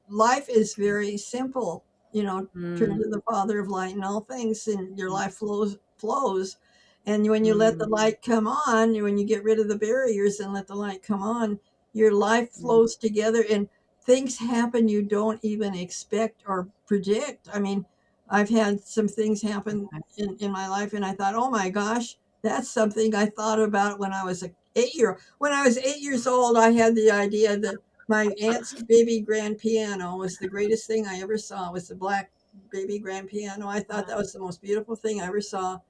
life is very simple, turn Mm, to the Father of light and all things, and your life flows. And when you let the mm, light come on, when you get rid of the barriers and let the light come on, your life mm, flows together and things happen you don't even expect or predict. I mean, I've had some things happen in my life, and I thought, oh my gosh, that's something I thought about when I was a 8 year. When I was 8 years old, I had the idea that my aunt's baby grand piano was the greatest thing I ever saw. It was the black baby grand piano. I thought that was the most beautiful thing I ever saw.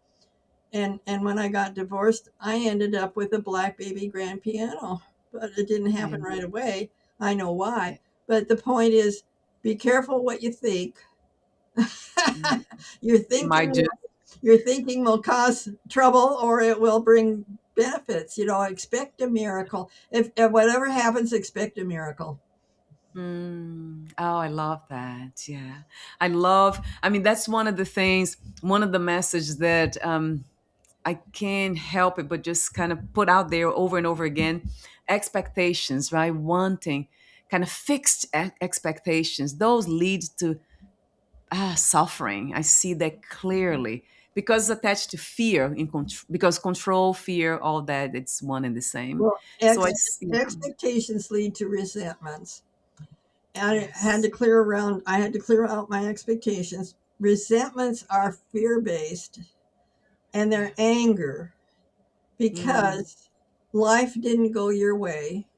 And when I got divorced, I ended up with a black baby grand piano. But it didn't yeah, happen right away. I know why. yeah, But the point is, be careful what you think. mm. your Might thinking just your thinking will cause trouble or it will bring benefits. Expect a miracle. If whatever happens, expect a miracle. Oh, I love that. Yeah, I mean, that's one of the things, one of the messages that I can't help it but just kind of put out there over and over again. Expectations, right? Wanting kind of fixed expectations. Those lead to suffering. I see that clearly because it's attached to fear, because control, fear, all that, it's one and the same. Well, So yeah, expectations lead to resentments. And yes, I had to clear out my expectations. Resentments are fear based and they're yeah, anger mm, because life didn't go your way.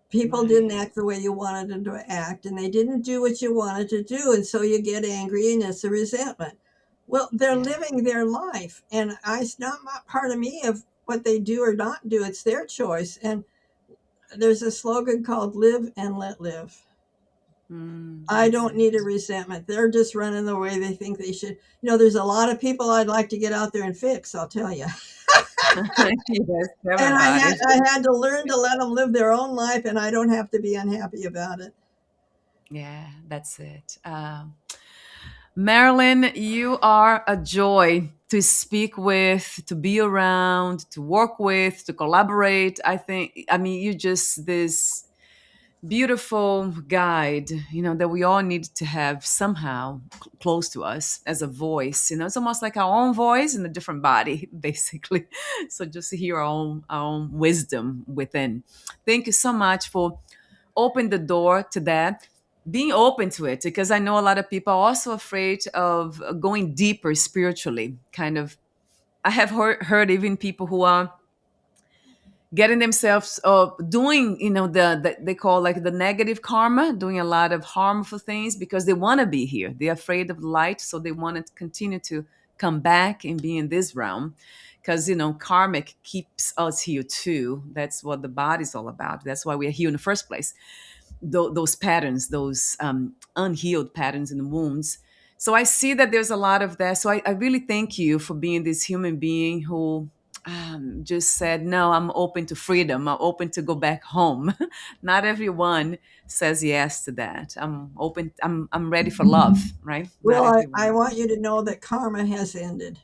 People didn't right, act the way you wanted them to act, and they didn't do what you wanted to do. And so you get angry, and it's a resentment. Well, they're yeah, living their life, and it's not part of me of what they do or not do. It's their choice. And there's a slogan called "Live and Let Live." I that's don't it. need a resentment. They're just running the way they think they should. There's a lot of people I'd like to get out there and fix, I'll tell you. Yes, And I everybody. had I had to learn to let them live their own life, and I don't have to be unhappy about it. Yeah, that's it. Marilyn, you are a joy to speak with, to be around, to work with, to collaborate. I mean, you just this beautiful guide, that we all need to have somehow close to us as a voice. It's almost like our own voice in a different body, basically. So just to hear our own wisdom within. Thank you so much for open the door to that, being open to it, because I know a lot of people are also afraid of going deeper spiritually. Kind of, I have heard even people who are getting themselves doing, the they call like the negative karma, doing a lot of harmful things because they want to be here. They're afraid of light, so they want to continue to come back and be in this realm, because karmic keeps us here too. That's what the body's all about. That's why we're here in the first place. Those patterns, those unhealed patterns and wounds. So I see that there's a lot of that. So I really thank you for being this human being who just said, no, I'm open to freedom. I'm open to go back home. Not everyone says yes to that. I'm open. I'm ready for love, right? Not Well, I everyone. want you to know that karma has ended.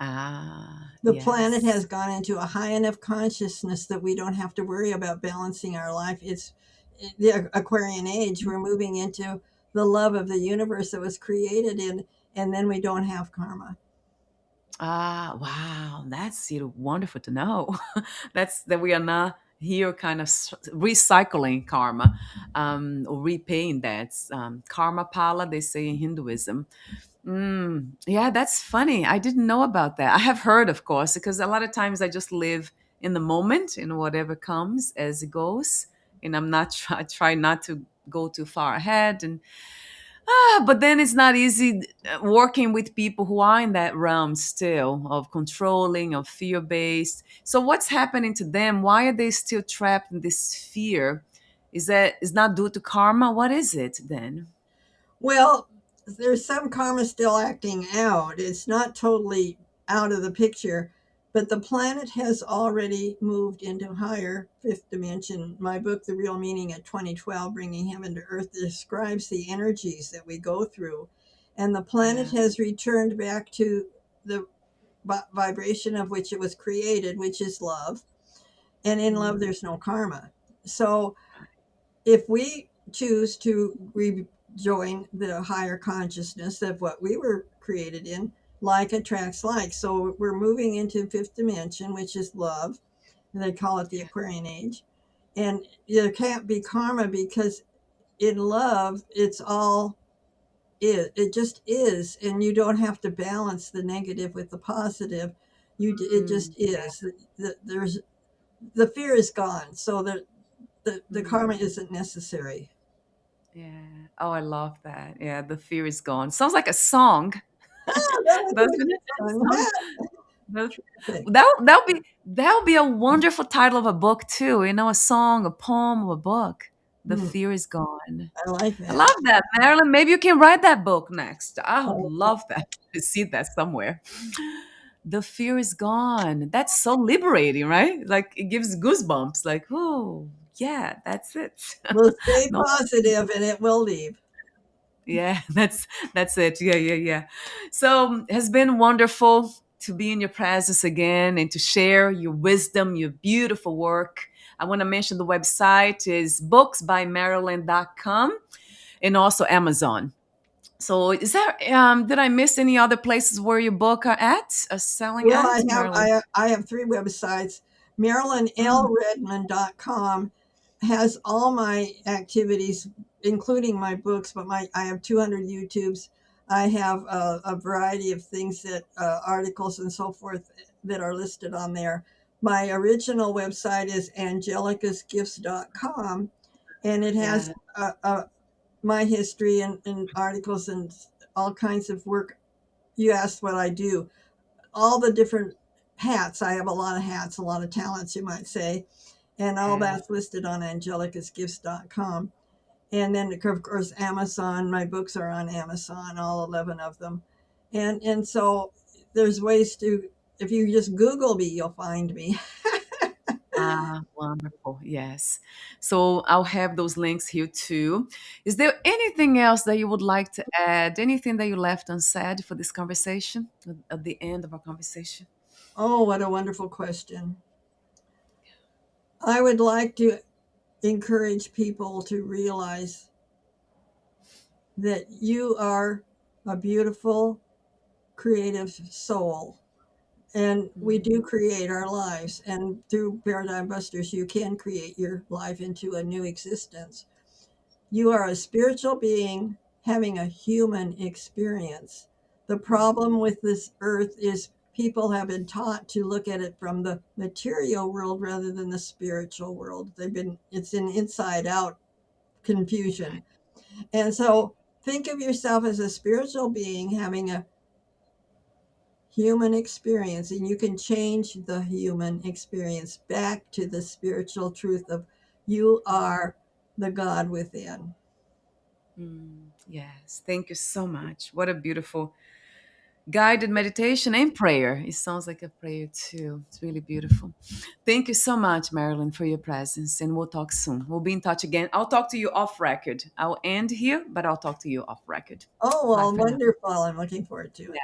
Ah, The planet has yes. gone into a high enough consciousness that we don't have to worry about balancing our life. It's the Aquarian age. We're moving into the love of the universe that was created in, and then we don't have karma. Ah, wow. That's wonderful to know. That's that we are not here kind of recycling karma or repaying debts. Karma pala, they say in Hinduism. Yeah, that's funny. I didn't know about that. I have heard, of course, because a lot of times I just live in the moment and whatever comes as it goes. And I'm not try not to go too far ahead. And but then it's not easy working with people who are in that realm still of controlling, of fear based. So what's happening to them? Why are they still trapped in this fear? Is that is not due to karma? What is it then? Well, there's some karma still acting out. It's not totally out of the picture, but the planet has already moved into higher fifth dimension. My book, The Real Meaning at 2012, Bringing Heaven to Earth, describes the energies that we go through. And the planet Yeah. has returned back to the vibration of which it was created, which is love. And in love, Mm, there's no karma. So if we choose to rejoin the higher consciousness of what we were created in, like attracts like. So we're moving into fifth dimension, which is love. And they call it the yeah. Aquarian age. And there can't be karma because in love, it's all is. It just is. And you don't have to balance the negative with the positive. It just Yeah. is. There's the fear is gone. So the karma Mm. isn't necessary. Yeah. Oh, I love that. Yeah, the fear is gone. Sounds like a song, Ah, that was doesn't a it? good song. Sounds- that's- Okay. that'll be a wonderful title of a book too. You know, a song, a poem, or a book. The Hmm, fear is gone. I like I that. love that, Marilyn. Maybe you can write that book next. I would Oh, love that to see that somewhere. The fear is gone. That's so liberating, right? Like it gives goosebumps. Like, oh, yeah, that's it. we'll stay No. positive and it will leave. Yeah, that's it. Yeah, yeah, yeah. So it has been wonderful to be in your presence again and to share your wisdom, your beautiful work. I want to mention the website is booksbymarilyn.com and also Amazon. So is there did I miss any other places where your book are at? Selling Well, at, Marilyn? I have three websites. Mm, MarilynLRedmond.com has all my activities, including my books, but I have 200 YouTubes. I have a variety of things that articles and so forth that are listed on there. My original website is angelicasgifts.com, and it has yeah. my history and articles and all kinds of work. You asked what I do, all the different hats. I have a lot of hats, a lot of talents, you might say, and all Yeah. that's listed on angelicasgifts.com. And then, of course, Amazon. My books are on Amazon, all 11 of them. And so there's ways to, if you just Google me, you'll find me. Ah, wonderful. Yes. So I'll have those links here too. Is there anything else that you would like to add? Anything that you left unsaid for this conversation at the end of our conversation? Oh, what a wonderful question. I would like to encourage people to realize that you are a beautiful, creative soul. And we do Mm, create our lives. And through Paradigm Busters, you can create your life into a new existence. You are a spiritual being having a human experience. The problem mm, with this earth is people have been taught to look at it from the material world rather than the spiritual world. It's an inside out confusion. And right. so think of yourself as a spiritual being having a human experience, and you can change the human experience back to the spiritual truth of you are the God within. Yes. Thank you so much. What a beautiful guided meditation and prayer. It sounds like a prayer too. It's really beautiful. Thank you so much, Marilyn, for your presence, and we'll talk soon. We'll be in touch again. I'll talk to you off record. I'll end here, but I'll talk to you off record. Oh, Bye well, for now. wonderful. I'm looking forward to it.